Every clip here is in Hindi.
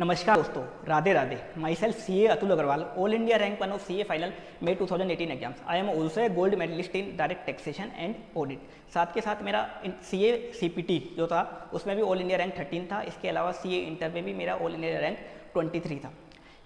नमस्कार दोस्तों, Radhe Radhe. Myself CA Atul Agarwal, all India rank 1 of CA final May 2018 exams. I am also a gold medalist in direct taxation and audit. साथ के साथ मेरा CA CPT जो था उसमें भी ऑल इंडिया रैंक 13 था। इसके अलावा CA इंटर में भी मेरा ऑल इंडिया रैंक 23 था।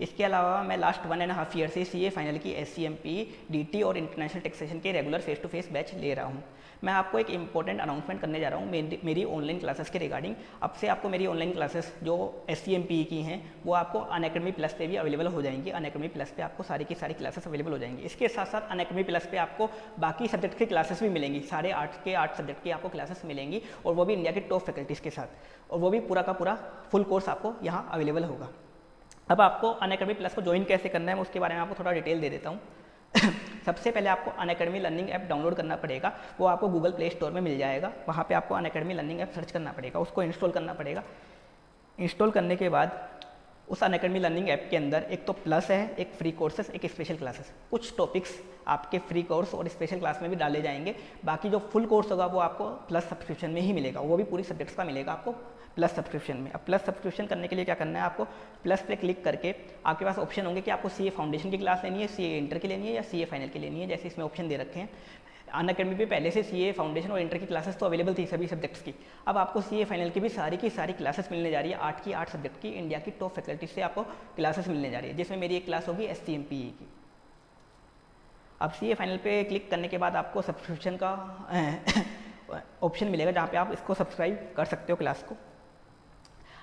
इसके अलावा मैं लास्ट 1.5 ईयर से CA फाइनल की SCMP, DT और इंटरनेशनल टैक्सेशन के regular face to face batch ले रहा हूँ। मैं आपको एक इंपॉर्टेंट अनाउंसमेंट करने जा रहा हूँ मेरी ऑनलाइन क्लासेस के रिगार्डिंग। अब से आपको मेरी ऑनलाइन क्लासेस जो SCMP की हैं वो आपको अनअकैडमी प्लस पे भी अवेलेबल हो जाएंगी। अनअकैडमी प्लस पे आपको सारी की सारी क्लासेस अवेलेबल हो जाएंगी। इसके साथ साथ अनअकैडमी प्लस पे आपको बाकी सब्जेक्ट की क्लासेस भी मिलेंगी। सारे 8 सब्जेक्ट की आपको क्लासेस मिलेंगी और वो भी इंडिया के टॉप फैकल्टीज़ के साथ, और वो भी पूरा का पूरा फुल कोर्स आपको यहाँ अवेलेबल होगा। अब आपको अनअकैडमी प्लस को ज्वाइन कैसे करना है मैं उसके बारे में आपको थोड़ा डिटेल दे देता हूँ। सबसे पहले आपको अनअकैडमी लर्निंग ऐप डाउनलोड करना पड़ेगा। वो आपको गूगल प्ले स्टोर में मिल जाएगा। वहाँ पे आपको अनअकैडमी लर्निंग ऐप सर्च करना पड़ेगा, उसको इंस्टॉल करना पड़ेगा। इंस्टॉल करने के बाद उस अनअकैडमी लर्निंग ऐप के अंदर एक तो प्लस है, एक फ्री कोर्सेस, एक स्पेशल क्लासेस। कुछ टॉपिक्स आपके फ्री कोर्स और स्पेशल क्लास में भी डाले जाएंगे। बाकी जो फुल कोर्स होगा वो आपको प्लस सब्सक्रिप्शन में ही मिलेगा। वो भी पूरी सब्जेक्ट्स का मिलेगा आपको प्लस सब्सक्रिप्शन में। अब प्लस सब्सक्रिप्शन करने के लिए क्या करना है, आपको प्लस पे क्लिक करके आपके पास ऑप्शन होंगे कि आपको CA फाउंडेशन की क्लास लेनी है, CA इंटर की लेनी है या CA फाइनल की लेनी है। जैसे इसमें ऑप्शन दे रखे हैं। अनअकैडमी पे पहले से CA फाउंडेशन और इंटर की क्लासेस तो अवेलेबल थी सभी सब्जेक्ट्स की। अब आपको CA फाइनल की भी सारी क्लासेस मिलने जा रही है। 8 की 8 सब्जेक्ट की इंडिया की टॉप फैकल्टी से आपको क्लासेस मिलने जा रही है, जिसमें मेरी एक क्लास होगी SCMP की। अब CA फाइनल पे क्लिक करने के बाद आपको सब्सक्रिप्शन का ऑप्शन मिलेगा, जहाँ पे आप इसको सब्सक्राइब कर सकते हो क्लास को।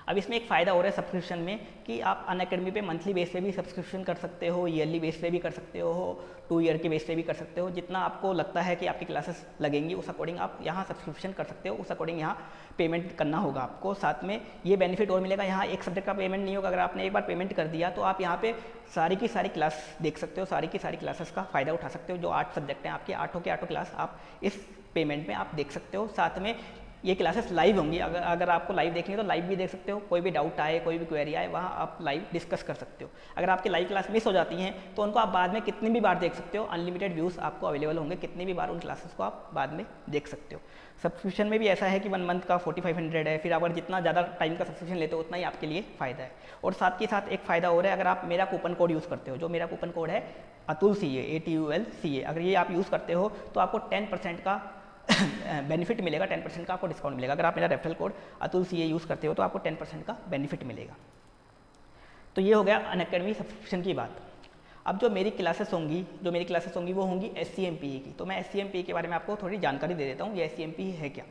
अब इसमें एक फ़ायदा हो रहा है सब्सक्रिप्शन में कि आप अनअकैडमी पे मंथली बेस पे भी सब्सक्रिप्शन कर सकते हो, ईयरली बेस पे भी कर सकते हो, 2 ईयर के बेस पे भी कर सकते हो। जितना आपको लगता है कि आपकी क्लासेस लगेंगी उस अकॉर्डिंग आप यहाँ सब्सक्रिप्शन कर सकते हो, उस अकॉर्डिंग यहाँ पेमेंट करना होगा आपको। साथ में ये बेनिफिट और मिलेगा, यहाँ एक सब्जेक्ट का पेमेंट नहीं होगा। अगर आपने एक बार पेमेंट कर दिया तो आप यहाँ पे सारी की सारी क्लास देख सकते हो, सारी की सारी क्लासेस का फ़ायदा उठा सकते हो। जो 8 सब्जेक्ट हैं आपके, 8 के 8 क्लास आप इस पेमेंट में आप देख सकते हो। साथ में ये क्लासेस लाइव होंगी। अगर आपको लाइव देखनी है तो लाइव भी देख सकते हो। कोई भी डाउट आए, कोई भी क्वेरी आए, वहाँ आप लाइव डिस्कस कर सकते हो। अगर आपकी लाइव क्लास मिस हो जाती हैं तो उनको आप बाद में कितनी भी बार देख सकते हो। अनलिमिटेड व्यूज़ आपको अवेलेबल होंगे, कितनी भी बार उन क्लासेस को आप बाद में देख सकते हो। सब्सक्रिप्शन में भी ऐसा है कि 1 मंथ का 4500 है। फिर अगर जितना ज़्यादा टाइम का सब्सक्रिप्शन लेते हो उतना ही आपके लिए फ़ायदा है। और साथ के साथ एक फ़ायदा और है, अगर आप मेरा कूपन कोड यूज़ करते हो, जो मेरा कूपन कोड है अतुल CA, ATUL CA, अगर ये आप यूज़ करते हो तो आपको 10% का बेनिफिट मिलेगा, 10% का आपको डिस्काउंट मिलेगा। अगर आप मेरा referral code Atul CA use करते हो तो आपको 10% का बेनिफिट मिलेगा। तो ये हो गया अनअकैडमी सब्सक्रिप्शन की बात। अब जो मेरी क्लासेस होंगी वो होंगी SCMP की। तो मैं SCMP के बारे में आपको थोड़ी जानकारी दे देता हूँ, ये SCMP है क्या।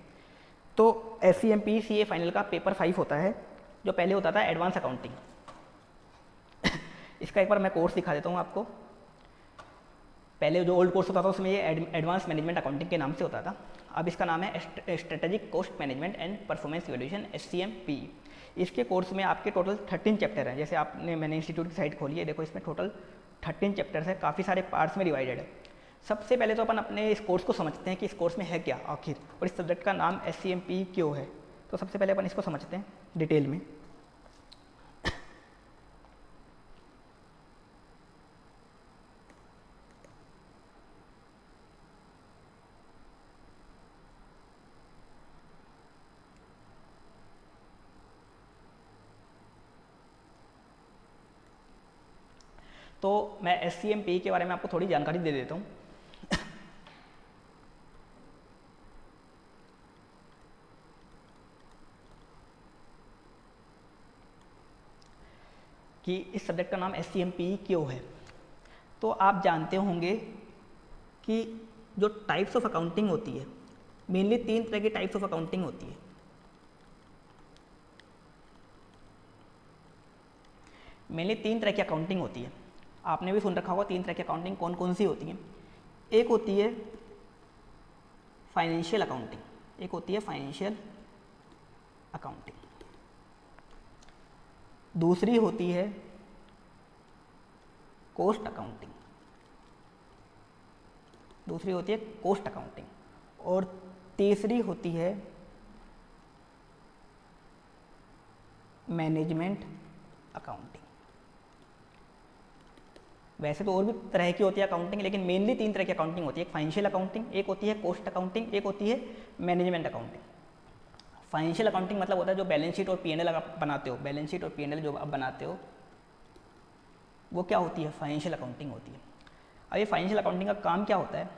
तो SCMP CA फाइनल का पेपर 5 होता है, जो पहले होता था एडवांस अकाउंटिंग। इसका एक बार मैं कोर्स दिखा देता हूँ आपको। पहले जो ओल्ड कोर्स होता था उसमें ये एडवांस मैनेजमेंट अकाउंटिंग के नाम से होता था। अब इसका नाम है strategic cost management and performance evaluation, SCMP। इसके कोर्स में आपके टोटल 13 चैप्टर हैं। जैसे मैंने इंस्टीट्यूट की साइट खोली है, देखो इसमें टोटल 13 चैप्टर्स है, काफ़ी सारे पार्ट्स में डिवाइडेड है। सबसे पहले तो अपन अपने इस कोर्स को समझते हैं कि इस कोर्स में है क्या आखिर, और इस सब्जेक्ट का नाम SCMP क्यों है। तो सबसे पहले अपन इसको समझते हैं डिटेल में। तो मैं SCMP के बारे में आपको थोड़ी जानकारी दे देता हूँ। कि इस सब्जेक्ट का नाम SCMP क्यों है। तो आप जानते होंगे कि जो टाइप्स ऑफ अकाउंटिंग होती है, मेनली 3 तरह की टाइप्स ऑफ अकाउंटिंग होती है। मेनली 3 तरह की अकाउंटिंग होती है। आपने भी सुन रखा होगा 3 तरह की अकाउंटिंग कौन कौन सी होती है। एक होती है फाइनेंशियल अकाउंटिंग, एक होती है फाइनेंशियल अकाउंटिंग। दूसरी होती है कॉस्ट अकाउंटिंग, और तीसरी होती है मैनेजमेंट अकाउंटिंग। वैसे तो और भी तरह की होती है अकाउंटिंग, लेकिन मेनली 3 तरह की अकाउंटिंग होती है। एक फाइनेंशियल अकाउंटिंग, एक होती है कॉस्ट अकाउंटिंग, एक होती है मैनेजमेंट अकाउंटिंग। फाइनेंशियल अकाउंटिंग मतलब होता है जो बैलेंस शीट और पी&एल आप बनाते हो, बैलेंस शीट और पी&एल जो आप बनाते हो वो क्या होती है, फाइनेंशियल अकाउंटिंग होती है। अब ये फाइनेंशियल अकाउंटिंग का काम क्या होता है,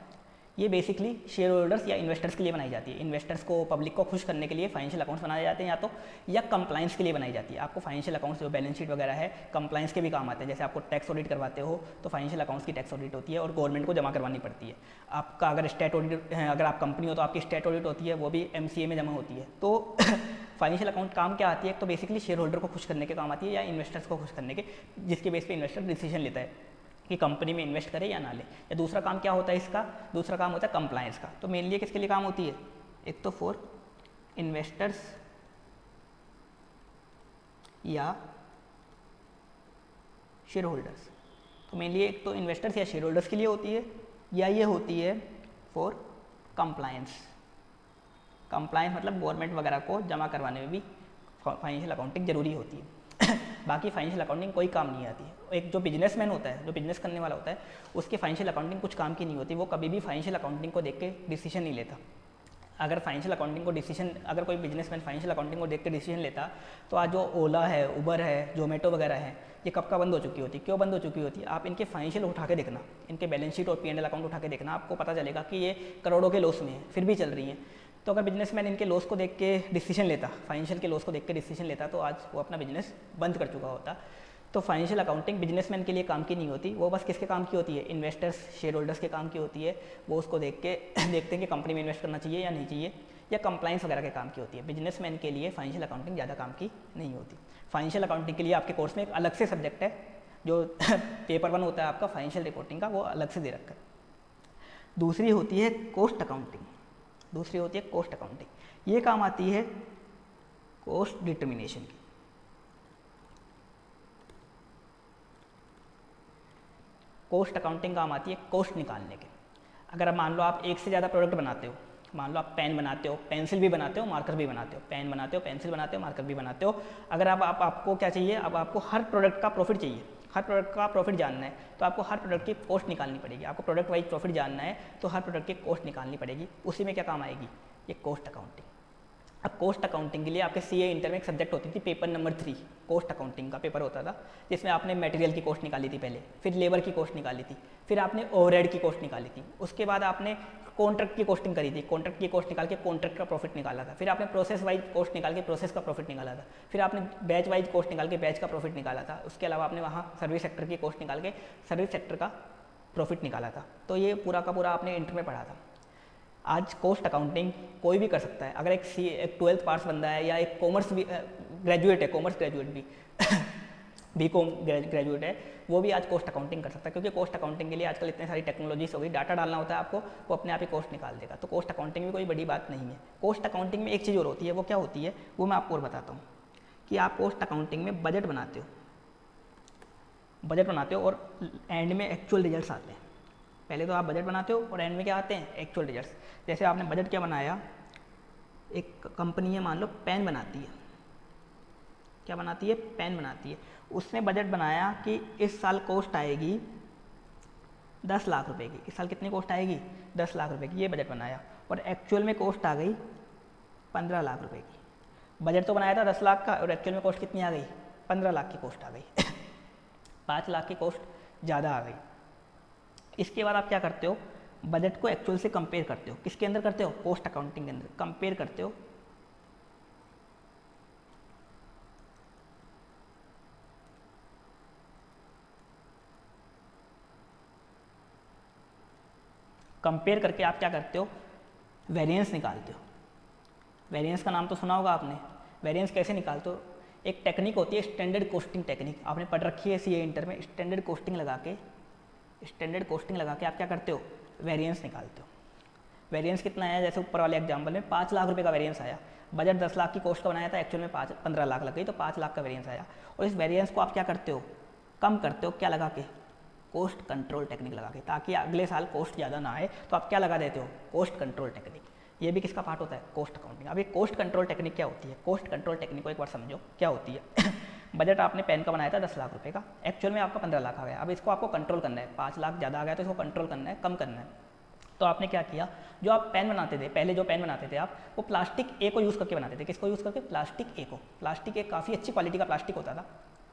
ये बेसिकली शेयर होल्डर्स या इन्वेस्टर्स के लिए बनाई जाती है। इन्वेस्टर्स को, पब्लिक को खुश करने के लिए फाइनेंशियल अकाउंट्स बनाए जाते हैं या तो, या कंप्लाइंस के लिए बनाई जाती है। आपको फाइनेंशियल अकाउंट्स जो बैलेंस शीट वगैरह है कंप्लाइंस के भी काम आते हैं। जैसे आपको टैक्स ऑडिट करवाते हो तो फाइनेंशियल अकाउंट्स की टैक्स ऑडिट होती है और गवर्नमेंट को जमा करवानी पड़ती है। आपका अगर स्टेट ऑडिट है, अगर आप कंपनी हो तो आपकी स्टेट ऑडिट होती है, वो भी MCA में जमा होती है। तो फाइनेंशियल अकाउंट काम क्या आती है, तो बेसिकली शेयर होल्डर को खुश करने के काम आती है या इन्वेस्टर्स को खुश करने के, जिसके बेस पे इन्वेस्टर डिसीजन लेता है कि कंपनी में इन्वेस्ट करे या ना ले। या दूसरा काम क्या होता है इसका, दूसरा काम होता है कंप्लायंस का। तो मेनली किसके लिए काम होती है, एक तो फॉर इन्वेस्टर्स या शेयर होल्डर्स। तो मेनली एक तो इन्वेस्टर्स या शेयर होल्डर्स के लिए होती है, या ये होती है फॉर कंप्लायंस। कंप्लायंस मतलब गवर्नमेंट वगैरह को जमा करवाने में भी फाइनेंशियल अकाउंटिंग जरूरी होती है। बाकी फाइनेंशियल अकाउंटिंग कोई काम नहीं आती है। एक जो बिजनेसमैन होता है, जो बिजनेस करने वाला होता है, उसकी फाइनेंशियल अकाउंटिंग कुछ काम की नहीं होती। वो कभी भी फाइनेंशियल अकाउंटिंग को देख के डिसीजन नहीं लेता। अगर फाइनेंशियल अकाउंटिंग को डिसीजन, अगर कोई बिजनेसमैन फाइनेंशियल अकाउंटिंग को देख के डिसीजन लेता तो आज जो ओला है, उबर है, जोमेटो वगैरह है, ये कब का बंद हो चुकी होती। क्यों बंद हो चुकी होती? आप इनके फाइनेंशियल उठा के देखना, इनके बैलेंस शीट और P&L अकाउंट उठा के देखना, आपको पता चलेगा कि ये करोड़ों के लॉस में है, फिर भी चल रही हैं। तो अगर बिजनेसमैन इनके लॉस को देख के डिसीजन लेता, फाइनेंशियल के लॉस को देख के डिसीजन लेता, तो आज वो अपना बिजनेस बंद कर चुका होता। तो फाइनेंशियल अकाउंटिंग बिजनेसमैन के लिए काम की नहीं होती, वो बस किसके काम की होती है, इन्वेस्टर्स, शेयर होल्डर्स के काम की होती है। वो उसको देख के देखते हैं कि कंपनी में इन्वेस्ट करना चाहिए या नहीं चाहिए, या कंप्लाइंस वगैरह के काम की होती है। बिजनेसमैन के लिए फाइनेंशियल अकाउंटिंग ज़्यादा काम की नहीं होती। फाइनेंशियल अकाउंटिंग के लिए आपके कोर्स में एक अलग से सब्जेक्ट है, जो पेपर 1 होता है आपका फाइनेंशियल रिपोर्टिंग का, वो अलग से दे रखा है। दूसरी होती है कॉस्ट अकाउंटिंग। दूसरी होती है कॉस्ट अकाउंटिंग। ये काम आती है कॉस्ट डिटर्मिनेशन की। कॉस्ट अकाउंटिंग काम आती है कॉस्ट निकालने के। अगर अब मान लो आप एक से ज़्यादा प्रोडक्ट बनाते हो, मान लो आप पेन बनाते हो, पेंसिल भी बनाते हो, मार्कर भी बनाते हो, पेन बनाते हो, पेंसिल बनाते हो, मार्कर भी बनाते हो। अगर अब आपको क्या चाहिए, अब आपको हर प्रोडक्ट का प्रॉफिट चाहिए, हर प्रोडक्ट का प्रॉफिट जानना है, तो आपको हर प्रोडक्ट की कॉस्ट निकालनी पड़ेगी। आपको प्रोडक्ट वाइज प्रॉफिट जानना है तो हर प्रोडक्ट की कॉस्ट निकालनी पड़ेगी। उसी में क्या काम आएगी, ये कॉस्ट अकाउंटिंग। अब कॉस्ट अकाउंटिंग के लिए आपके CA इंटर में एक सब्जेक्ट होती थी, पेपर नंबर 3 कॉस्ट अकाउंटिंग का पेपर होता था, जिसमें आपने मटेरियल की कॉस्ट निकाली थी पहले, फिर लेबर की कॉस्ट निकाली थी, फिर आपने ओवरहेड की कॉस्ट निकाली थी, उसके बाद आपने कॉन्ट्रैक्ट की कॉस्टिंग करी थी, कॉन्ट्रैक्ट की कॉस्ट निकाल के कॉन्ट्रैक्ट का प्रॉफिट निकाला था, फिर आपने प्रोसेस वाइज कॉस्ट निकाल के प्रोसेस का प्रॉफिट निकाला था, फिर आपने बैच वाइज कॉस्ट निकाल के बैच का प्रॉफिट निकाला था। उसके अलावा आपने वहाँ सर्विस सेक्टर की कॉस्ट निकाल के सर्विस सेक्टर का प्रॉफिट निकाला था। तो ये पूरा का पूरा आपने इंटर में पढ़ा था। आज कॉस्ट अकाउंटिंग कोई भी कर सकता है। अगर एक 12th पास बंदा है, या एक कॉमर्स भी ग्रेजुएट है, कॉमर्स ग्रेजुएट भी BCom ग्रेजुएट है, वो भी आज कॉस्ट अकाउंटिंग कर सकता है। क्योंकि कॉस्ट अकाउंटिंग के लिए आजकल इतनी सारी टेक्नोलॉजीज हो गई, डाटा डालना होता है आपको, वो अपने आप ही कॉस्ट निकाल देगा। तो कॉस्ट अकाउंटिंग में कोई बड़ी बात नहीं है। कॉस्ट अकाउंटिंग में एक चीज़ और होती है, वो क्या होती है, वो मैं आपको और बताता हूँ कि आप कॉस्ट अकाउंटिंग में बजट बनाते हो, बजट बनाते हो और एंड में एक्चुअल रिजल्ट्स आते हैं। पहले तो आप बजट बनाते हो और एंड में क्या आते हैं, एक्चुअल रिजल्ट्स। जैसे आपने बजट क्या बनाया, एक कंपनी है मान लो पेन बनाती है, क्या बनाती है, पेन बनाती है। उसने बजट बनाया कि इस साल कॉस्ट आएगी 10 लाख रुपए की। इस साल कितनी कॉस्ट आएगी, 10 लाख रुपए की, ये बजट बनाया, और एक्चुअल में कॉस्ट आ गई 15 लाख रुपए की। बजट तो बनाया था 10 लाख का और एक्चुअल में कॉस्ट कितनी आ गई, 15 लाख की कॉस्ट आ गई 5 लाख की कॉस्ट ज़्यादा आ गई। इसके बाद आप क्या करते हो, बजट को एक्चुअल से कंपेयर करते हो। किसके अंदर करते हो, कॉस्ट अकाउंटिंग के अंदर कंपेयर करते हो। कंपेयर करके आप क्या करते हो, वेरिएंस निकालते हो। वेरिएंस का नाम तो सुना होगा आपने। वेरिएंस कैसे निकालते हो, एक टेक्निक होती है स्टैंडर्ड कोस्टिंग टेक्निक, आपने पढ़ रखी है CA इंटर में। स्टैंडर्ड कोस्टिंग लगा के आप क्या करते हो, वेरिएंस निकालते हो। वेरिएंस कितना आया, जैसे ऊपर वाले एग्जाम्पल में 5 लाख रुपए का वेरिएंस आया। बजट 10 लाख की कॉस्ट का बनाया था, एक्चुअल में 15 लाख लग गई, तो 5 लाख का वेरिएंस आया। और इस वेरिएंस को आप क्या करते हो, कम करते हो, क्या लगा के, कॉस्ट कंट्रोल टेक्निक लगा के, ताकि अगले साल कॉस्ट ज़्यादा ना आए। तो आप क्या लगा देते हो, कॉस्ट कंट्रोल टेक्निक। ये भी किसका पार्ट होता है, कॉस्ट अकाउंटिंग। अब ये कॉस्ट कंट्रोल टेक्निक क्या होती है, कॉस्ट कंट्रोल टेक्निक को एक बार समझो क्या होती है बजट आपने पेन का बनाया था 10 लाख रुपए का, एक्चुअल में आपका 15 लाख आ गया। अब इसको आपको कंट्रोल करना है, 5 लाख ज़्यादा आ गया तो इसको कंट्रोल करना है, कम करना है। तो आपने क्या किया, जो आप पेन बनाते थे पहले, जो पेन बनाते थे आप, वो प्लास्टिक ए को यूज़ करके बनाते थे। किसको यूज़ करके? प्लास्टिक ए को। प्लास्टिक ए काफ़ी अच्छी क्वालिटी का प्लास्टिक होता था,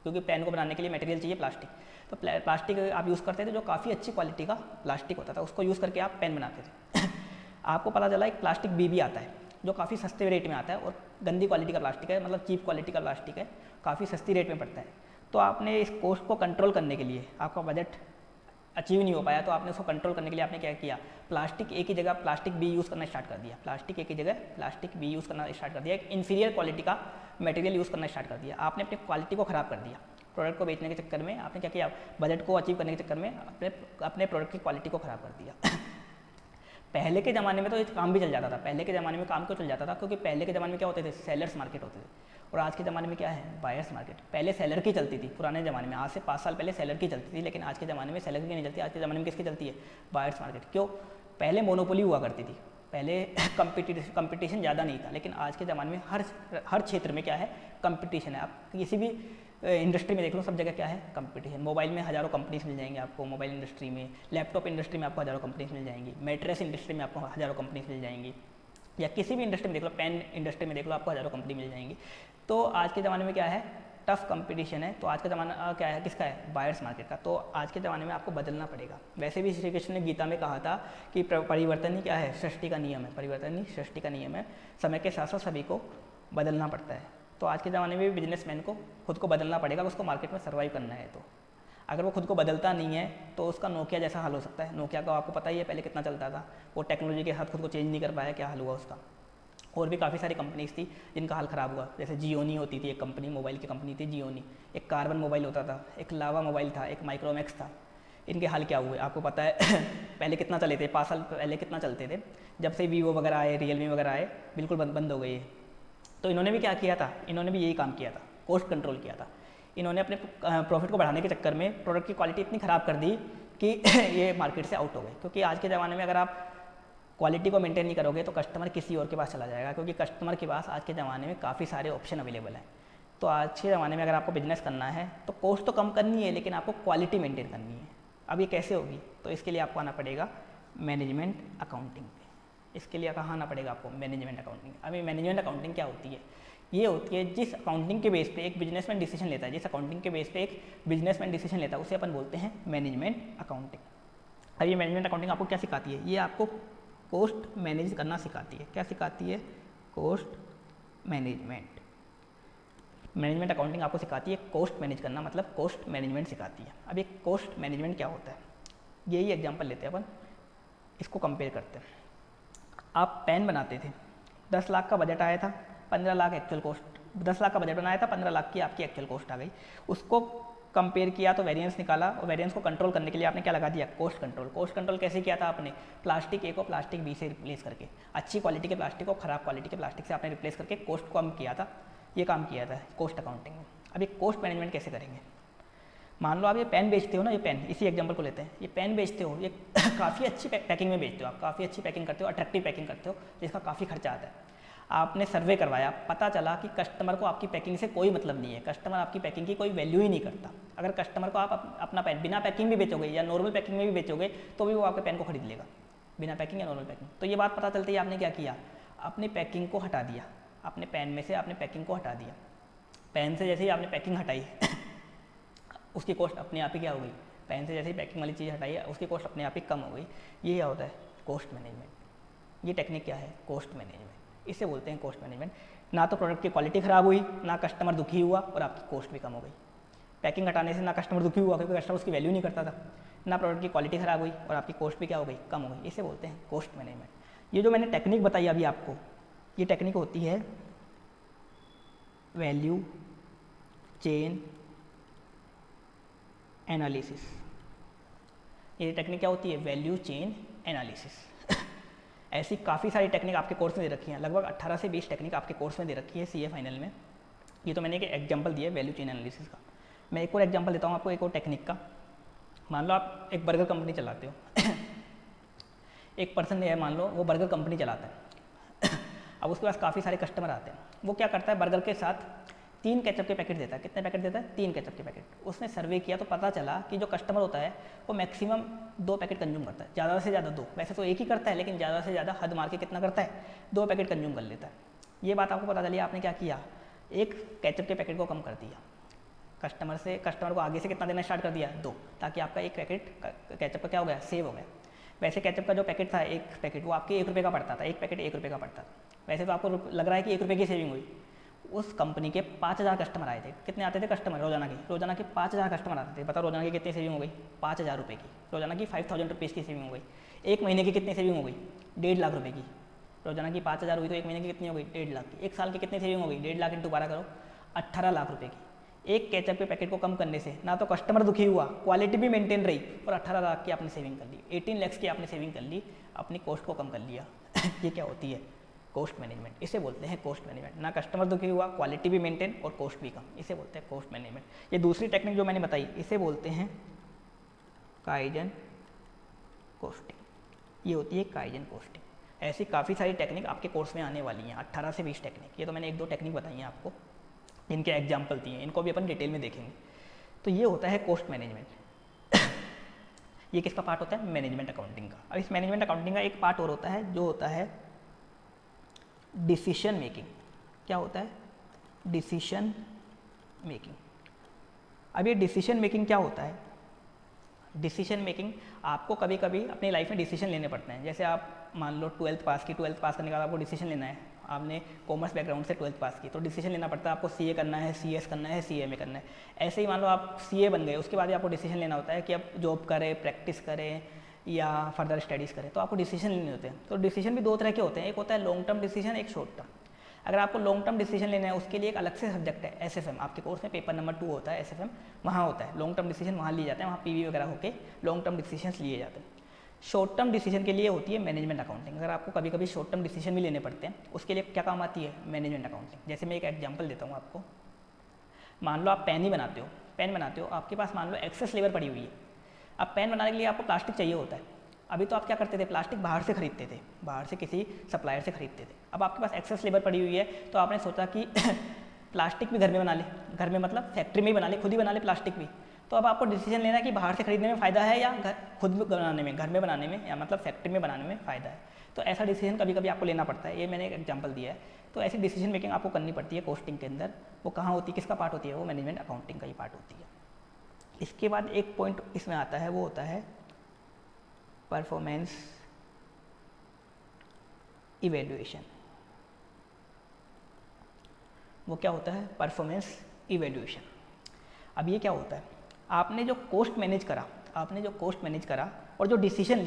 क्योंकि पेन को बनाने के लिए मटेरियल चाहिए प्लास्टिक। तो प्लास्टिक आप यूज़ करते थे जो काफ़ी अच्छी क्वालिटी का प्लास्टिक होता था, उसको यूज़ करके आप पेन बनाते थे। आपको पता चला एक प्लास्टिक बी भी आता है जो काफ़ी सस्ते रेट में आता है और गंदी क्वालिटी का प्लास्टिक है, मतलब चीप क्वालिटी का प्लास्टिक है, काफ़ी सस्ती रेट में पड़ता है। तो आपने इस कॉस्ट को कंट्रोल करने के लिए, आपका बजट अचीव नहीं हो पाया, तो आपने उसको कंट्रोल करने के लिए आपने क्या किया, प्लास्टिक ए की जगह प्लास्टिक बी यूज़ करना स्टार्ट कर दिया। प्लास्टिक ए की जगह प्लास्टिक बी यूज़ करना स्टार्ट कर दिया, एक इन्फीरियर क्वालिटी का मटेरियल यूज़ करना स्टार्ट कर दिया। आपने अपनी क्वालिटी को ख़राब कर दिया। प्रोडक्ट को बेचने के चक्कर में आपने क्या किया, बजट को अचीव करने के चक्कर में अपने प्रोडक्ट की क्वालिटी को ख़राब कर दिया। पहले के ज़माने में तो ये काम भी चल जाता था। पहले के ज़माने में काम क्यों चल जाता था? क्योंकि पहले के ज़माने में क्या होते थे, सेलर्स मार्केट होते थे, और आज के ज़माने में क्या है, बायर्स मार्केट। पहले सेलर की चलती थी पुराने ज़माने में, आज से 5 साल पहले सेलर की चलती थी, लेकिन आज के ज़माने में सेलर की नहीं चलती। आज के ज़माने में किसकी चलती है, बायर्स मार्केट। क्यों? पहले मोनोपोली हुआ करती थी, पहले कंपटीशन ज़्यादा नहीं था, लेकिन आज के ज़माने में हर क्षेत्र में क्या है, कंपटीशन है। आप किसी भी इंडस्ट्री में देख लो, सब जगह क्या है, कंपटीशन। मोबाइल में हज़ारों कंपनीज मिल जाएंगे आपको, मोबाइल इंडस्ट्री में, लैपटॉप इंडस्ट्री में आपको हज़ारों कंपनीज मिल जाएंगी, मैट्रेस इंडस्ट्री में आपको हज़ारों कंपनीज मिल जाएंगी, या किसी भी इंडस्ट्री में देख लो, पेन इंडस्ट्री में देख लो, आपको हज़ारों कंपनी मिल जाएंगी। तो आज के ज़माने में क्या है, टफ कंपटीशन है। तो आज का ज़माना क्या है, किसका है, बायर्स मार्केट का। तो आज के ज़माने में आपको बदलना पड़ेगा। वैसे भी श्री कृष्ण ने गीता में कहा था कि परिवर्तन ही क्या है, सृष्टि का नियम है। परिवर्तन ही सृष्टि का नियम है। समय के साथ साथ सभी को बदलना पड़ता है। तो आज के ज़माने में भी बिजनेसमैन को खुद को बदलना पड़ेगा, उसको मार्केट में सर्वाइव करना है। तो अगर वो खुद को बदलता नहीं है तो उसका नोकिया जैसा हाल हो सकता है। नोकिया का आपको पता ही है पहले कितना चलता था, वो टेक्नोलॉजी के साथ खुद को चेंज नहीं कर पाया, क्या हाल हुआ उसका। और भी काफ़ी सारी कंपनीज थी जिनका हाल ख़राब हुआ, जैसे जियोनी होती थी एक कंपनी, मोबाइल की कंपनी थी जियोनी। एक कार्बन मोबाइल होता था, एक लावा मोबाइल था, एक माइक्रोमैक्स था। इनके हाल क्या हुए आपको पता है। पहले कितना चले थे, 5 साल पहले कितना चलते थे। जब से वीवो वगैरह आए, रियलमी वगैरह आए, बिल्कुल बंद हो गई है। तो इन्होंने भी क्या किया था, इन्होंने भी यही काम किया था, कॉस्ट कंट्रोल किया था। इन्होंने अपने प्रॉफिट को बढ़ाने के चक्कर में प्रोडक्ट की क्वालिटी इतनी ख़राब कर दी कि ये मार्केट से आउट हो गए। क्योंकि आज के ज़माने में अगर आप क्वालिटी को मेंटेन नहीं करोगे तो कस्टमर किसी और के पास चला जाएगा, क्योंकि कस्टमर के पास आज के ज़माने में काफ़ी सारे ऑप्शन अवेलेबल हैं। तो आज के ज़माने में अगर आपको बिजनेस करना है तो कॉस्ट तो कम करनी है, लेकिन आपको क्वालिटी मेंटेन करनी है। अब ये कैसे होगी, तो इसके लिए आपको आना पड़ेगा मैनेजमेंट अकाउंटिंग पे। इसके लिए कहाँ आना पड़ेगा आपको, मैनेजमेंट अकाउंटिंग। अब ये मैनेजमेंट अकाउंटिंग क्या होती है, ये होती है जिस अकाउंटिंग के बेस पे एक बिजनेसमैन डिसीजन लेता है, जिस अकाउंटिंग के बेस पे एक बिजनेसमैन डिसीजन लेता है, उसे अपन बोलते हैं मैनेजमेंट अकाउंटिंग। अब ये मैनेजमेंट अकाउंटिंग आपको क्या सिखाती है, ये आपको कॉस्ट मैनेज करना सिखाती है। क्या सिखाती है, कॉस्ट मैनेजमेंट। मैनेजमेंट अकाउंटिंग आपको सिखाती है कॉस्ट मैनेज करना, मतलब कॉस्ट मैनेजमेंट सिखाती है। अब ये कॉस्ट मैनेजमेंट क्या होता है, यही एग्जांपल लेते हैं अपन, इसको कंपेयर करते हैं। आप पेन बनाते थे, 10 लाख का बजट आया था, 15 लाख एक्चुअल कॉस्ट, 10 लाख का बजट बनाया था, 15 लाख की आपकी एक्चुअल कॉस्ट आ गई। उसको कंपेयर किया तो वेरिएंस निकाला, और वेरिएंस को कंट्रोल करने के लिए आपने क्या लगा दिया, कॉस्ट कंट्रोल। कॉस्ट कंट्रोल कैसे किया था आपने, प्लास्टिक ए को प्लास्टिक बी से रिप्लेस करके, अच्छी क्वालिटी के प्लास्टिक को खराब क्वालिटी के प्लास्टिक से आपने रिप्लेस करके कॉस्ट को कम किया था। ये काम किया था कॉस्ट अकाउंटिंग में। अब ये कॉस्ट मैनेजमेंट कैसे करेंगे, मान लो आप ये पेन बेचते हो ना, ये पेन, इसी एग्जांपल को लेते हैं, ये पेन बेचते हो, ये काफ़ी अच्छी पैकिंग में बेचते हो आप, काफ़ी अच्छी पैकिंग करते हो, अट्रैक्टिव पैकिंग करते हो, जिसका काफ़ी खर्चा आता है। आपने सर्वे करवाया, पता चला कि कस्टमर को आपकी पैकिंग से कोई मतलब नहीं है, कस्टमर आपकी पैकिंग की कोई वैल्यू ही नहीं करता। अगर कस्टमर को आप अपना पेन बिना पैकिंग भी बेचोगे या नॉर्मल पैकिंग में भी बेचोगे तो भी वो आपके पेन को खरीद लेगा, बिना पैकिंग या नॉर्मल पैकिंग। तो ये बात पता चलती है आपने क्या किया, अपनी पैकिंग को हटा दिया, अपने पेन में से आपने पैकिंग को हटा दिया। पेन से जैसे ही आपने पैकिंग हटाई उसकी कॉस्ट अपने आप ही क्या हो गई, पेन से जैसे ही पैकिंग वाली चीज़ हटाई उसकी कॉस्ट अपने आप ही कम हो गई। ये क्या होता है, कॉस्ट मैनेजमेंट। ये टेक्निक क्या है, कॉस्ट मैनेजमेंट, इसे बोलते हैं कॉस्ट मैनेजमेंट। ना तो प्रोडक्ट की क्वालिटी ख़राब हुई, ना कस्टमर दुखी हुआ, और आपकी कॉस्ट भी कम हो गई। पैकिंग हटाने से ना कस्टमर दुखी हुआ क्योंकि कस्टमर उसकी वैल्यू नहीं करता था, ना प्रोडक्ट की क्वालिटी ख़राब हुई, और आपकी कॉस्ट भी क्या हो गई, कम हो गई। इसे बोलते हैं कॉस्ट मैनेजमेंट। ये जो मैंने टेक्निक बताई अभी आपको, ये टेक्निक होती है वैल्यू चेन एनालिसिस। ये टेक्निक क्या होती है, वैल्यू चेन एनालिसिस। ऐसी काफ़ी सारी टेक्निक आपके कोर्स में दे रखी हैं, लगभग 18 से 20 टेक्निक आपके कोर्स में दे रखी है सीए फाइनल में। ये तो मैंने एक एग्जांपल दिया है वैल्यू चेन एनालिसिस का। मैं एक और एग्जांपल देता हूँ आपको, एक और टेक्निक का। मान लो आप एक बर्गर कंपनी चलाते हो एक पर्सन है, मान लो वो बर्गर कंपनी चलाता है अब उसके पास काफ़ी सारे कस्टमर आते हैं। वो क्या करता है, बर्गर के साथ 3 केचप के पैकेट देता है। कितने पैकेट देता है? 3 केचप के पैकेट। उसने सर्वे किया तो पता चला कि जो कस्टमर होता है वो मैक्सिमम 2 पैकेट कंज्यूम करता है, ज़्यादा से ज़्यादा 2। वैसे तो एक ही करता है, लेकिन ज़्यादा से ज़्यादा हद मार के कितना करता है? 2 पैकेट कंज्यूम कर लेता है। ये बात आपको पता चली, आपने क्या किया? एक केचप के पैकेट को कम कर दिया। कस्टमर को आगे से कितना देना स्टार्ट कर दिया? 2, ताकि आपका एक पैकेट केचप का क्या हो गया? सेव हो गया। वैसे केचप का जो पैकेट था, एक पैकेट, वो आपके 1 रुपये का पड़ता था। एक पैकेट 1 रुपये का पड़ता था। वैसे तो आपको लग रहा है कि 1 रुपये की सेविंग हुई। उस कंपनी के 5000 कस्टमर आए थे। कितने आते थे कस्टमर रोजाना के 5000 कस्टमर आते थे। बताओ रोजाना की कितनी सेविंग हो गई? 5000 रुपये की। रोजाना की 5000 रुपीज़ की सेविंग हो गई। एक महीने की कितनी सेविंग हो गई? 1.5 लाख रुपये की। रोजाना की 5000 हुई तो एक महीने की कितनी हो गई? 1.5 लाख की। एक साल की कितनी सेविंग हो गई? 1.5 लाख इंटू 12 करो, 18 लाख रुपये की। एक केचप के पैकेट को कम करने से ना तो कस्टमर दुखी हुआ, क्वालिटी भी मेंटेन रही, और 18 लाख की आपने सेविंग कर ली, 18 लाख की आपने सेविंग कर ली, अपनी कॉस्ट को कम कर लिया। ये क्या होती है? Cost management. इसे बोलते हैं कॉस्ट मैनेजमेंट। ना कस्टमर दुखी हुआ, क्वालिटी भी मेंटेन और कॉस्ट भी कम, इसे बोलते हैं कॉस्ट मैनेजमेंट। ये दूसरी टेक्निक जो मैंने बताई, इसे बोलते हैं काइजन कॉस्टिंग। ये होती है काइजन कॉस्टिंग। ऐसी काफ़ी सारी टेक्निक आपके कोर्स में आने वाली हैं, 18 से 20 टेक्निक। ये तो मैंने 1-2 टेक्निक बताई हैं आपको, इनके एग्जाम्पल दिए हैं, इनको भी अपन डिटेल में देखेंगे। तो ये होता है कॉस्ट मैनेजमेंट। ये किसका पार्ट होता है? मैनेजमेंट अकाउंटिंग का। अब इस मैनेजमेंट अकाउंटिंग का एक पार्ट और होता है जो होता है डिसीशन मेकिंग। क्या होता है? Decision making. अब ये डिसीशन मेकिंग क्या होता है? डिसीशन मेकिंग, आपको कभी कभी अपनी लाइफ में डिसीजन लेने पड़ते हैं। जैसे आप मान लो 12th पास की, 12th पास करने के बाद आपको डिसीजन लेना है। आपने कॉमर्स बैकग्राउंड से 12th पास की, तो डिसीजन लेना पड़ता है आपको, सीए करना है, सीएस करना है, सीएमए करना है। ऐसे ही मान लो आप सीए बन गए, उसके बाद ही आपको डिसीजन लेना होता है कि आप जॉब करें, प्रैक्टिस करें या फर्दर स्टडीज़ करें। तो आपको डिसीजन लेने होते हैं। तो डिसीजन भी 2 तरह के होते हैं, एक होता है लॉन्ग टर्म डिसीजन, एक शॉर्ट टर्म। अगर आपको लॉन्ग टर्म डिसीजन लेना है, उसके लिए एक अलग से सब्जेक्ट है एसएफएम। आपके कोर्स में पेपर नंबर 2 होता है एसएफएम, वहाँ होता है लॉन्ग टर्म डिसीजन, वहाँ लिए जाते हैं, वहाँ पीवी वगैरह होकर लॉन्ग टर्म डिसीजन लिए जाते हैं। शॉर्ट टर्म डिसीजन के लिए होती है मैनेजमेंट अकाउंटिंग। अगर आपको कभी कभी शॉर्ट टर्म डिसीजन भी लेने पड़ते हैं, उसके लिए क्या काम आती है? Management accounting. जैसे मैं एक एग्जांपल देता हूँ आपको। मान लो आप पेन बनाते हो, आपके पास मान लो एक्सेस लेबर पड़ी हुई है। अब पेन बनाने के लिए आपको प्लास्टिक चाहिए होता है। अभी तो आप क्या करते थे? प्लास्टिक बाहर से खरीदते थे, बाहर से किसी सप्लायर से खरीदते थे। अब आपके पास एक्सेस लेबर पड़ी हुई है, तो आपने सोचा कि प्लास्टिक भी घर में बना ले। घर में मतलब फैक्ट्री में ही बना ले, खुद ही बना ले प्लास्टिक भी। तो अब आपको डिसीजन लेना है कि बाहर से खरीदने में फ़ायदा है या खुद बनाने में, घर में बनाने में, या मतलब फैक्ट्री में बनाने में फ़ायदा है। तो ऐसा डिसीजन कभी कभी आपको लेना पड़ता है। ये मैंने एक एग्जांपल दिया है। तो ऐसी डिसीजन मेकिंग आपको करनी पड़ती है कॉस्टिंग के अंदर। वो कहाँ होती है, किसका पार्ट होती है? वो मैनेजमेंट अकाउंटिंग का ही पार्ट होती है। इसके बाद एक पॉइंट इसमें आता है, वो होता है परफॉर्मेंस इवेल्युएशन। वो क्या होता है? Performance evaluation. अब ये क्या होता है? आपने जो कॉस्ट मैनेज करा और जो डिसीजन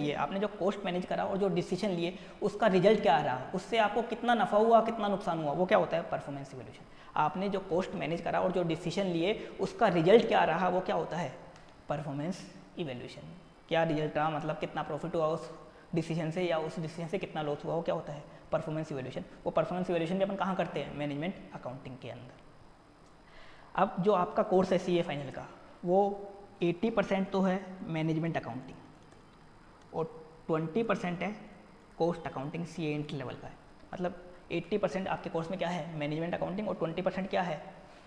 लिए, उसका रिजल्ट क्या आ रहा, उससे आपको कितना नफा हुआ, कितना नुकसान हुआ, वो क्या होता है? Performance evaluation. आपने जो कॉस्ट मैनेज करा और जो डिसीजन लिए, उसका रिजल्ट क्या रहा, वो क्या होता है? Performance evaluation. क्या रिजल्ट रहा, मतलब कितना प्रॉफिट हुआ उस डिसीजन से, या उस डिसीजन से कितना लॉस हुआ, वो क्या होता है? Performance evaluation. वो परफॉर्मेंस इवेल्युएशन भी अपन कहाँ करते हैं? मैनेजमेंट अकाउंटिंग के अंदर। अब जो आपका कोर्स है सीए फाइनल का, वो 80% तो है मैनेजमेंट अकाउंटिंग और 20% है cost accounting, CA entry level का है। मतलब 80% आपके कोर्स में क्या है? मैनेजमेंट अकाउंटिंग, और 20% क्या है?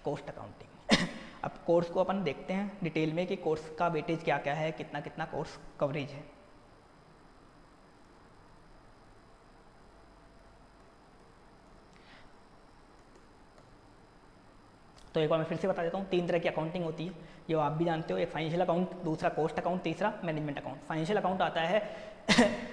Cost accounting. अब कोर्स को अपन देखते हैं डिटेल में कि कोर्स का वेटेज क्या क्या है, कितना कितना कोर्स कवरेज है। तो एक बार मैं फिर से बता देता हूँ, 3 तरह की अकाउंटिंग होती है, जो आप भी जानते हो। एक फाइनेंशियल अकाउंट, दूसरा कॉस्ट अकाउंट, तीसरा मैनेजमेंट अकाउंट। फाइनेंशियल अकाउंट आता है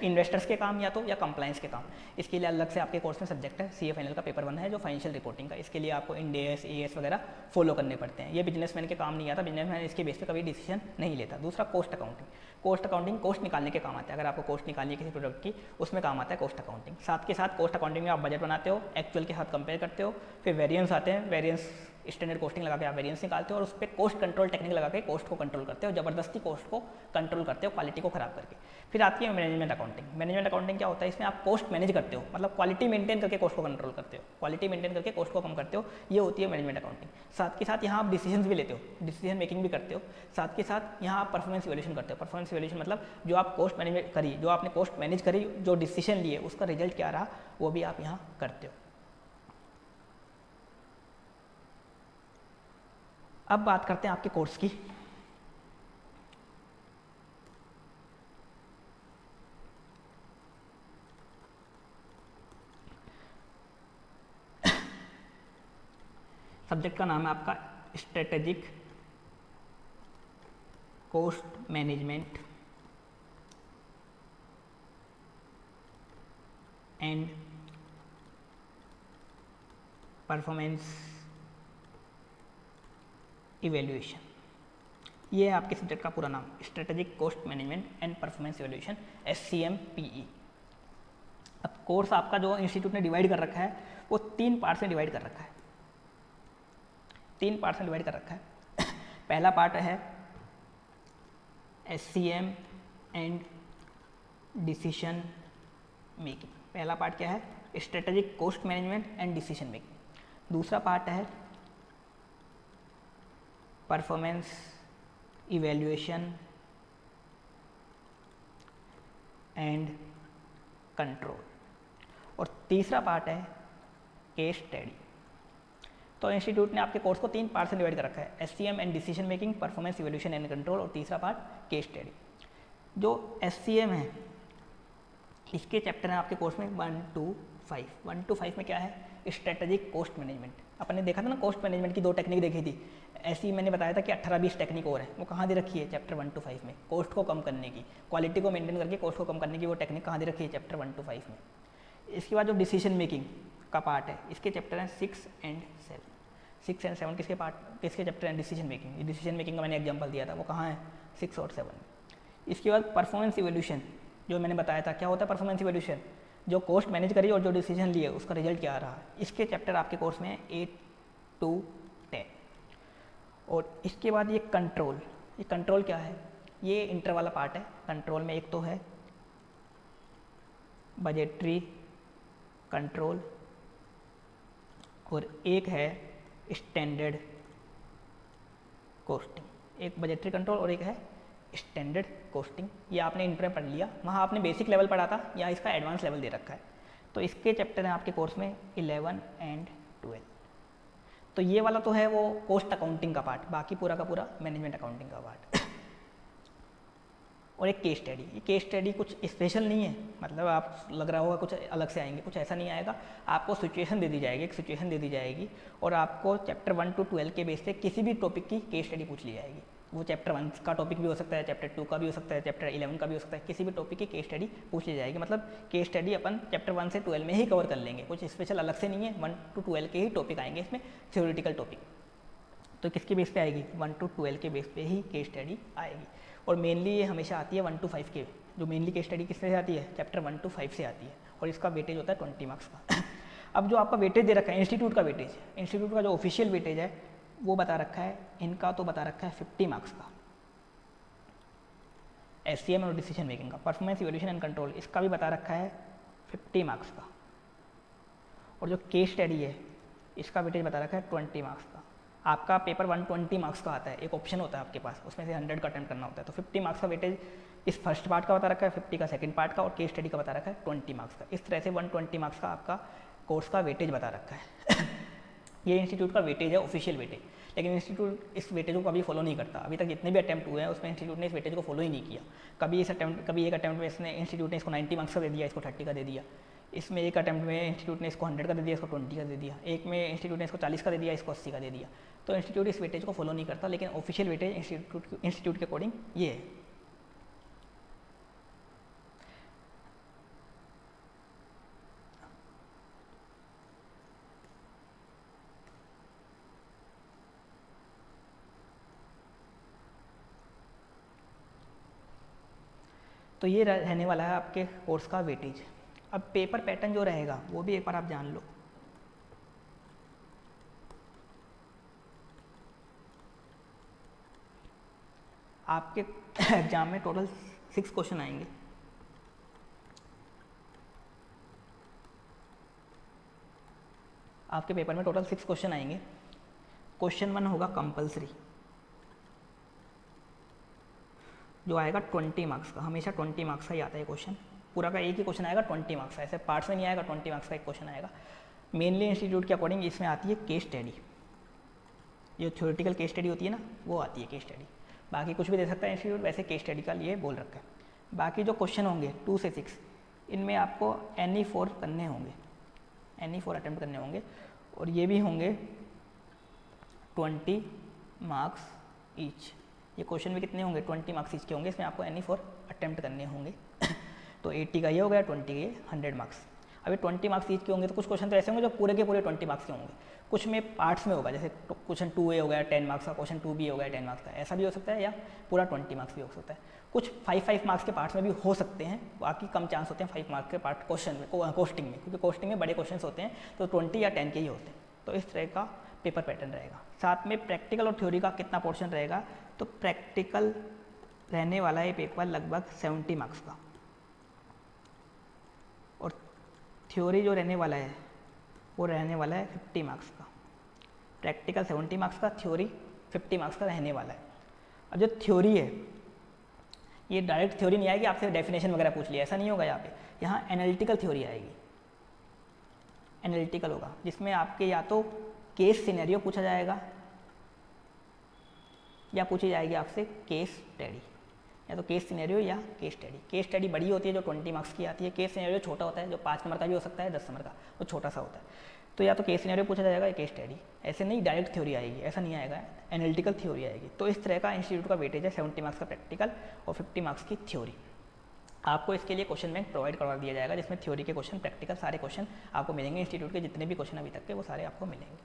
इन्वेस्टर्स के काम या कंप्लायंस के काम। इसके लिए अलग से आपके कोर्स में सब्जेक्ट है, सीए फाइनल का पेपर 1 है जो फाइनेंशियल रिपोर्टिंग का। इसके लिए आपको इंड एएस, एएस वगैरह फॉलो करने पड़ते हैं। ये बिजनेसमैन के काम नहीं आता, बिजनेसमैन इसके बेस पे कभी डिसीजन नहीं लेता। दूसरा कॉस्ट अकाउंटिंग कॉस्ट निकालने के काम आता है। अगर आपको कॉस्ट निकालनी है किसी प्रोडक्ट की, उसमें काम आता है कॉस्ट अकाउंटिंग। साथ के साथ कॉस्ट अकाउंटिंग में आप बजट बनाते हो, एक्चुअल के साथ कंपेयर करते हो, फिर वेरिएंस आते हैं, वेरिएंस स्टैंडर्ड कॉस्टिंग लगा के आप वेरिएंस निकालते हो और उस पर कॉस्ट कंट्रोल टेक्निक लगा के कॉस्ट को कंट्रोल करते हो, जबरदस्ती कॉस्ट को कंट्रोल करते हो, क्वालिटी को खराब करके। फिर आती है मैनेजमेंट अकाउंटिंग। मैनेजमेंट अकाउंटिंग क्या होता है? इसमें आप कॉस्ट मैनेज करते हो, मतलब क्वालिटी मेंटेन करके कॉस्ट को कंट्रोल करते हो, क्वालिटी मेंटेन करके कॉस्ट को कम करते हो। ये होती है मैनेजमेंट अकाउंटिंग। साथ के साथ यहाँ आप डिसीजन भी लेते हो, डिसीजन मेकिंग भी करते हो। साथ के साथ यहाँ आप परफॉर्मेंस इवैल्यूएशन करते हो। परफॉर्मेंस इवैल्यूएशन मतलब जो आप कॉस्ट मैनेज करी, जो आपने कॉस्ट मैनेज करी, जो डिसीजन लिए, उसका रिजल्ट क्या रहा, वो भी आप यहाँ करते हो। तो एक बार मैं फिर से बता देता हूँ, 3 तरह की अकाउंटिंग होती है, जो आप भी जानते हो। एक फाइनेंशियल अकाउंट, दूसरा कॉस्ट अकाउंट, तीसरा मैनेजमेंट अकाउंट। फाइनेंशियल अकाउंट आता है इन्वेस्टर्स के काम या या कंप्लायंस के काम। इसके लिए अलग से आपके कोर्स में सब्जेक्ट है, सीए फाइनल का पेपर 1 है जो फाइनेंशियल रिपोर्टिंग का। इसके लिए आपको इंड एएस, एएस वगैरह फॉलो करने पड़ते हैं। ये बिजनेसमैन के काम नहीं आता, बिजनेसमैन इसके बेस पे कभी डिसीजन नहीं लेता। दूसरा कॉस्ट अकाउंटिंग अब बात करते हैं आपके कोर्स की। सब्जेक्ट का नाम है आपका strategic cost management and performance evaluation. ये है आपके सब्जेक्ट का पूरा नाम, strategic cost management and performance evaluation, SCMPE। अब कोर्स आपका जो इंस्टीट्यूट ने डिवाइड कर रखा है वो 3 पार्ट्स में डिवाइड कर रखा है, 3 पार्ट्स में डिवाइड कर रखा है। पहला पार्ट है SCM एंड डिसीजन मेकिंग। पहला पार्ट क्या है? Strategic cost management and decision making. दूसरा पार्ट है परफॉर्मेंस इवेल्यूएशन एंड कंट्रोल। और तीसरा पार्ट है केस स्टडी। तो इंस्टीट्यूट ने आपके कोर्स को 3 पार्ट से डिवाइड कर रखा है, SCM and decision making, performance evaluation and control, और तीसरा पार्ट केस स्टडी। जो SCM है इसके चैप्टर हैं आपके कोर्स में 1 to 5। 1 to 5 में क्या है? Strategic cost management. अपन ने देखा था ना, कोस्ट मैनेजमेंट की 2 टेक्निक देखी थी। ऐसी मैंने बताया था कि 18-20 टेक्निक और है, वो कहाँ दे रखी है? चैप्टर 1 to 5 में। कोस्ट को कम करने की, क्वालिटी को मेंटेन करके कोस्ट को कम करने की वो टेक्निक कहाँ दे रखी है? चैप्टर 1 to 5 में। इसके बाद जो डिसीजन मेकिंग का पार्ट है, इसके चैप्टर हैं 6 and 7। 6 and 7 किसके चैप्टर हैं? Decision making. डिसीजन मेकिंग का मैंने एग्जाम्पल दिया था, वो कहाँ है? 6 और 7 में। इसके बाद परफॉर्मेंस इवेल्यूशन, जो मैंने बताया था। क्या होता है परफॉर्मेंस इवेल्यूशन? जो कोस्ट मैनेज करी और जो डिसीजन लिए उसका रिजल्ट क्या आ रहा है। इसके चैप्टर आपके कोर्स में 8 to 10। और इसके बाद ये कंट्रोल। ये कंट्रोल क्या है? ये इंटर वाला पार्ट है। कंट्रोल में एक तो है बजटरी कंट्रोल और एक है स्टैंडर्ड कोस्टिंग। एक बजटरी कंट्रोल और एक है स्टैंडर्ड कोस्टिंग। ये आपने इंटर में पढ़ लिया, वहाँ आपने बेसिक लेवल पढ़ा था, या इसका एडवांस लेवल दे रखा है। तो इसके चैप्टर हैं आपके कोर्स में 11 and 12। तो ये वाला तो है वो कोस्ट अकाउंटिंग का पार्ट, बाकी पूरा का पूरा मैनेजमेंट अकाउंटिंग का पार्ट। और एक केस स्टडी। ये केस स्टडी कुछ स्पेशल नहीं है, मतलब आप लग रहा होगा कुछ अलग से आएंगे, कुछ ऐसा नहीं आएगा। आपको सिचुएशन दे दी जाएगी, एक सिचुएशन दे दी जाएगी और आपको चैप्टर 1 to 12 के बेस पे किसी भी टॉपिक की केस स्टडी पूछ ली जाएगी। वो चैप्टर 1 का टॉपिक भी हो सकता है, चैप्टर 2 का भी हो सकता है, चैप्टर 11 का भी हो सकता है। किसी भी टॉपिक की केस स्टडी पूछ ली जाएगी। मतलब केस स्टडी अपन चैप्टर 1 से 12 में ही कवर कर लेंगे, कुछ स्पेशल अलग से नहीं है। 1 to 12 के ही टॉपिक आएंगे इसमें, थ्योरेटिकल टॉपिक। तो किसके बेस पे आएगी? 1 to 12 के बेस पे ही केस स्टडी आएगी। और मेनली ये हमेशा आती है 1 to 5 के, जो मेनली केस स्टडी किससे आती है? चैप्टर 1 to 5 से आती है। और इसका वेटेज होता है 20 मार्क्स का। अब जो आपका वेटेज दे रखा है इंस्टीट्यूट का वेटेज, इंस्टीट्यूट का जो ऑफिशियल वेटेज है वो बता रखा है, इनका तो बता रखा है 50 मार्क्स का। SCM और डिसीजन मेकिंग का। परफॉर्मेंस इवेल्यूशन एंड कंट्रोल, इसका भी बता रखा है 50 मार्क्स का। और जो केस स्टडी है इसका वेटेज बता रखा है 20 मार्क्स का। आपका पेपर 120 मार्क्स का आता है, एक ऑप्शन होता है आपके पास, उसमें से 100 का अटेम्प्ट करना होता है। तो 50 मार्क्स का वेटेज इस फर्स्ट पार्ट का बता रखा है, 50 का सेकंड पार्ट का, और केस स्टडी का बता रखा है 20 मार्क्स का। इस तरह से 120 मार्क्स का आपका कोर्स का वेटेज बता रखा है। ये इंस्टीट्यूट का वेटेज है, ऑफिशियल वेटेज। लेकिन इंस्टीट्यूट इस वेटेज को कभी फॉलो नहीं करता। अभी तक जितने भी अटैम्प्ट हुए हैं उसमें इंस्टीट्यूट ने इस वेटेज को फॉलो ही नहीं किया। कभी एक अटैम्प्ट में इसने इंस्टीट्यूट ने इसको 90 मार्क्स का दे दिया, इसको 30 का दे दिया। इसमें एक अटैम्प्ट में इंस्टीट्यूट ने इसको 100 का दे दिया, इसको 20 का दे दिया। एक में इंस्टीट्यूट ने इसको 40 का दे दिया, इसको 80 का दे दिया। तो इंस्टीट्यूट इस वेटेज को फॉलो नहीं करता, लेकिन ऑफिशियल वेटेज इंस्टीट्यूट के अकॉर्डिंग ये है। तो ये रहने वाला है आपके कोर्स का वेटेज। अब पेपर पैटर्न जो रहेगा वो भी एक बार आप जान लो। आपके एग्जाम में टोटल 6 क्वेश्चन आएंगे। आपके पेपर में टोटल 6 क्वेश्चन आएंगे। क्वेश्चन 1 होगा कंपलसरी, जो आएगा 20 मार्क्स का। हमेशा 20 मार्क्स का ही आता है क्वेश्चन, पूरा का एक ही क्वेश्चन आएगा 20 मार्क्स का, ऐसे पार्ट्स में नहीं आएगा। 20 मार्क्स का एक क्वेश्चन आएगा। मेनली इंस्टीट्यूट के अकॉर्डिंग इसमें आती है केस स्टडी। जो थ्योरेटिकल केस स्टडी होती है ना, वो आती है केस स्टडी। बाकी कुछ भी दे सकता है इंस्टीट्यूट, वैसे केस स्टडी का लिए बोल रखा है। बाकी जो क्वेश्चन होंगे 2 से 6, इनमें आपको एनी 4 करने होंगे, एनी 4 अटैम्प्ट करने होंगे, और ये भी होंगे 20 मार्क्स ईच। ये क्वेश्चन भी कितने होंगे, 20 मार्क्स ईच के होंगे, इसमें आपको एनी 4 अटैम्प्ट करने होंगे। तो 80 का ये हो गया, 20 के ये 100 मार्क्स। अभी 20 मार्क्स ईच के होंगे तो कुछ क्वेश्चन तो ऐसे होंगे जो पूरे के पूरे 20 मार्क्स के होंगे, कुछ में पार्ट्स में होगा, जैसे क्वेश्चन 2A हो गया 10 मार्क्स का, क्वेश्चन 2B हो गया 10 मार्क्स का, ऐसा भी हो सकता है, या पूरा 20 मार्क्स भी हो सकता है। कुछ 5 मार्क्स के पार्ट्स में भी हो सकते हैं, बाकी कम चांस होते हैं 5 मार्क्स के पार्ट क्वेश्चन में, कोस्टिंग में, क्योंकि कोस्टिंग में बड़े क्वेश्चन होते हैं तो 20 या 10 के ही होते हैं। तो इस तरह का पेपर पैटर्न रहेगा। साथ में प्रैक्टिकल और थ्योरी का कितना पोर्शन रहेगा, तो प्रैक्टिकल रहने वाला है पेपर लगभग 70 मार्क्स का, और थ्योरी जो रहने वाला है वो रहने वाला है 50 मार्क्स का। प्रैक्टिकल 70 मार्क्स का, थ्योरी 50 मार्क्स का रहने वाला है। अब जो थ्योरी है, ये डायरेक्ट थ्योरी नहीं आएगी, आपसे डेफिनेशन वगैरह पूछ लिया, ऐसा नहीं होगा यहाँ पे। यहाँ एनालिटिकल थ्योरी आएगी, एनालिटिकल होगा, जिसमें आपके या तो केस सिनेरियो पूछा जाएगा या पूछी जाएगी आपसे केस स्टडी, या तो केस सिनेरियो या केस स्टडी। केस स्टडी बड़ी होती है जो 20 मार्क्स की आती है, केस सिनेरियो छोटा होता है जो 5 नंबर का भी हो सकता है, 10 नंबर का, वो छोटा सा होता है। तो या तो केस सिनेरियो पूछा जाएगा या केस स्टडी, ऐसे नहीं डायरेक्ट थ्योरी आएगी, ऐसा नहीं आएगा, एनालिटिकल थ्योरी आएगी। तो इस तरह का इंस्टीट्यूट का वेटेज है, 70 मार्क्स का प्रैक्टिकल और 50 मार्क्स की थ्योरी। आपको इसके लिए क्वेश्चन बैंक प्रोवाइड करवा दिया जाएगा, जिसमें थ्योरी के क्वेश्चन, प्रैक्टिकल सारे क्वेश्चन आपको मिलेंगे। इंस्टीट्यूट के जितने भी क्वेश्चन अभी तक के वो सारे आपको मिलेंगे।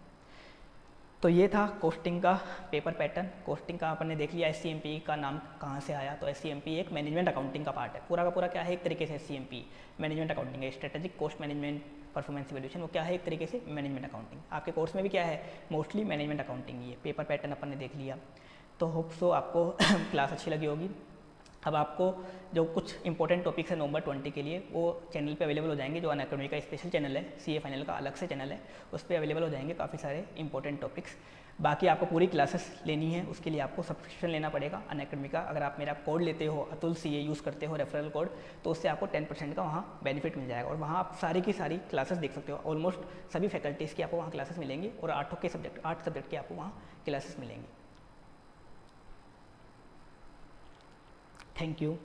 तो ये था कोस्टिंग का पेपर पैटर्न। कोस्टिंग का अपन ने देख लिया, SCMP का नाम कहाँ से आया। तो SCMP एक मैनेजमेंट अकाउंटिंग का पार्ट है, पूरा का पूरा क्या है, एक तरीके से SCMP मैनेजमेंट अकाउंटिंग है। Strategic cost management, performance evaluation, वो क्या है, एक तरीके से मैनेजमेंट अकाउंटिंग। आपके कोर्स में भी क्या है, मोस्टली मैनेजमेंट अकाउंटिंग ही है। पेपर पैटर्न अपन ने देख लिया, तो होप सो आपको क्लास अच्छी लगी होगी। अब आपको जो कुछ इंपॉर्टेंट टॉपिक्स है नवंबर 20 के लिए, वो चैनल पे अवेलेबल हो जाएंगे। जो अनअकैडमी का स्पेशल चैनल है, CA फाइनल का अलग से चैनल है, उस पर अवेलेबल हो जाएंगे काफ़ी सारे इंपॉर्टेंट टॉपिक्स। बाकी आपको पूरी क्लासेस लेनी है, उसके लिए आपको सब्सक्रिप्शन लेना पड़ेगा अनअकैडमी का। अगर आप मेरा कोड लेते हो, अतुल CA यूज़ करते हो, रेफरल कोड, तो उससे आपको 10% का वहाँ बेनिफिट मिल जाएगा, और वहाँ आप सारी की सारी क्लासेस देख सकते हो। ऑलमोस्ट सभी फैकल्टीज़ की आपको वहाँ क्लासेस मिलेंगी, और 8 सब्जेक्ट के आपको वहाँ क्लासेस मिलेंगी। Thank you.